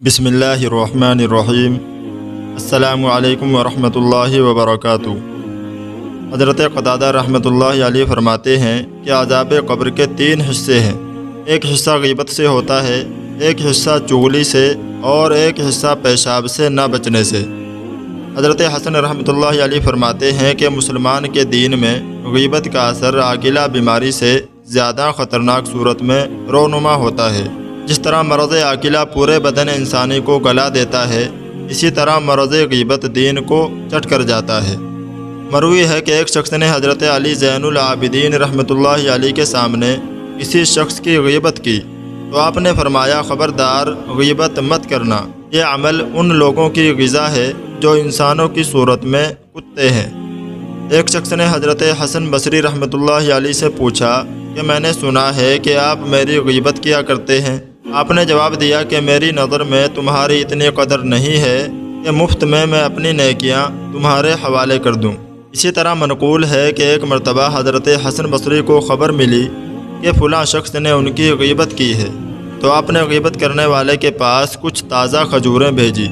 بسم اللہ الرحمن الرحیم۔ السلام علیکم ورحمۃ اللہ وبرکاتہ۔ حضرت قتادہ رحمۃ اللہ علیہ فرماتے ہیں کہ عذاب قبر کے 3 حصے ہیں۔ ایک حصہ غیبت سے ہوتا ہے، ایک حصہ چغلی سے، اور ایک حصہ پیشاب سے نہ بچنے سے۔ حضرت حسن رحمۃ اللہ علیہ فرماتے ہیں کہ مسلمان کے دین میں غیبت کا اثر عاقلہ بیماری سے زیادہ خطرناک صورت میں رونما ہوتا ہے۔ جس طرح مرض عاقلہ پورے بدن انسانی کو گلا دیتا ہے، اسی طرح مرض غیبت دین کو چٹ کر جاتا ہے۔ مروی ہے کہ ایک شخص نے حضرت علی زین العابدین رحمۃ اللہ علیہ کے سامنے کسی شخص کی غیبت کی تو آپ نے فرمایا، خبردار غیبت مت کرنا، یہ عمل ان لوگوں کی غذا ہے جو انسانوں کی صورت میں کتے ہیں۔ ایک شخص نے حضرت حسن بصری رحمۃ اللہ علیہ سے پوچھا کہ میں نے سنا ہے کہ آپ میری غیبت کیا کرتے ہیں۔ آپ نے جواب دیا کہ میری نظر میں تمہاری اتنی قدر نہیں ہے کہ مفت میں اپنی نیکیاں تمہارے حوالے کر دوں۔ اسی طرح منقول ہے کہ ایک مرتبہ حضرت حسن بصری کو خبر ملی کہ فلاں شخص نے ان کی غیبت کی ہے، تو آپ نے غیبت کرنے والے کے پاس کچھ تازہ کھجوریں بھیجی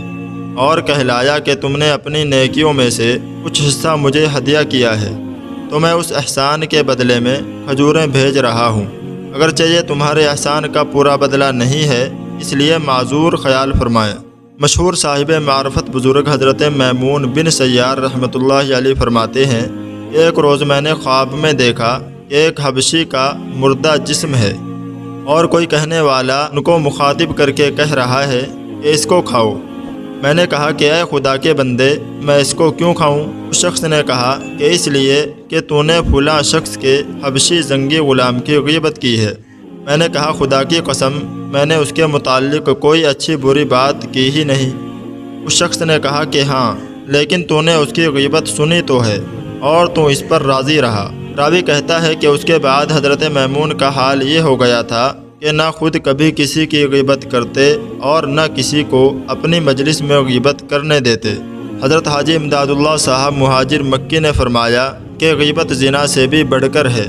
اور کہلایا کہ تم نے اپنی نیکیوں میں سے کچھ حصہ مجھے ہدیہ کیا ہے، تو میں اس احسان کے بدلے میں کھجوریں بھیج رہا ہوں۔ اگرچہ یہ تمہارے احسان کا پورا بدلہ نہیں ہے، اس لیے معذور خیال فرمائیں۔ مشہور صاحب معرفت بزرگ حضرت میمون بن سیار رحمۃ اللہ علیہ فرماتے ہیں کہ ایک روز میں نے خواب میں دیکھا کہ ایک حبشی کا مردہ جسم ہے اور کوئی کہنے والا ان کو مخاطب کر کے کہہ رہا ہے کہ اس کو کھاؤ۔ میں نے کہا کہ اے خدا کے بندے، میں اس کو کیوں کھاؤں؟ اس شخص نے کہا کہ اس لیے کہ تو نے فلاں شخص کے حبشی زنگی غلام کی غیبت کی ہے۔ میں نے کہا، خدا کی قسم، میں نے اس کے متعلق کوئی اچھی بری بات کی ہی نہیں۔ اس شخص نے کہا کہ ہاں، لیکن تو نے اس کی غیبت سنی تو ہے اور تو اس پر راضی رہا۔ راوی کہتا ہے کہ اس کے بعد حضرت میمون کا حال یہ ہو گیا تھا کہ نہ خود کبھی کسی کی غیبت کرتے اور نہ کسی کو اپنی مجلس میں غیبت کرنے دیتے۔ حضرت حاجی امداد اللہ صاحب مہاجر مکی نے فرمایا کہ غیبت زنا سے بھی بڑھ کر ہے۔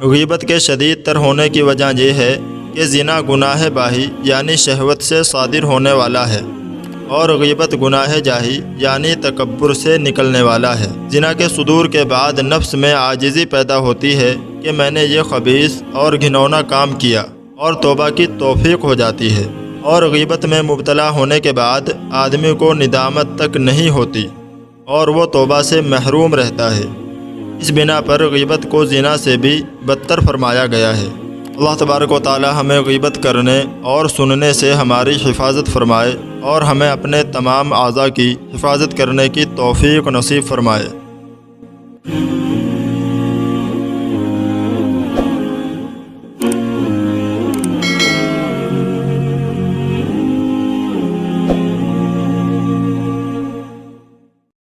غیبت کے شدید تر ہونے کی وجہ یہ ہے کہ زنا گناہ باہی یعنی شہوت سے صادر ہونے والا ہے، اور غیبت گناہ جاہی یعنی تکبر سے نکلنے والا ہے۔ زنا کے صدور کے بعد نفس میں عاجزی پیدا ہوتی ہے کہ میں نے یہ خبیث اور گھنونا کام کیا، اور توبہ کی توفیق ہو جاتی ہے، اور غیبت میں مبتلا ہونے کے بعد آدمی کو ندامت تک نہیں ہوتی اور وہ توبہ سے محروم رہتا ہے۔ اس بنا پر غیبت کو زنا سے بھی بدتر فرمایا گیا ہے۔ اللہ تبارک و تعالی ہمیں غیبت کرنے اور سننے سے ہماری حفاظت فرمائے اور ہمیں اپنے تمام اعضاء کی حفاظت کرنے کی توفیق نصیب فرمائے۔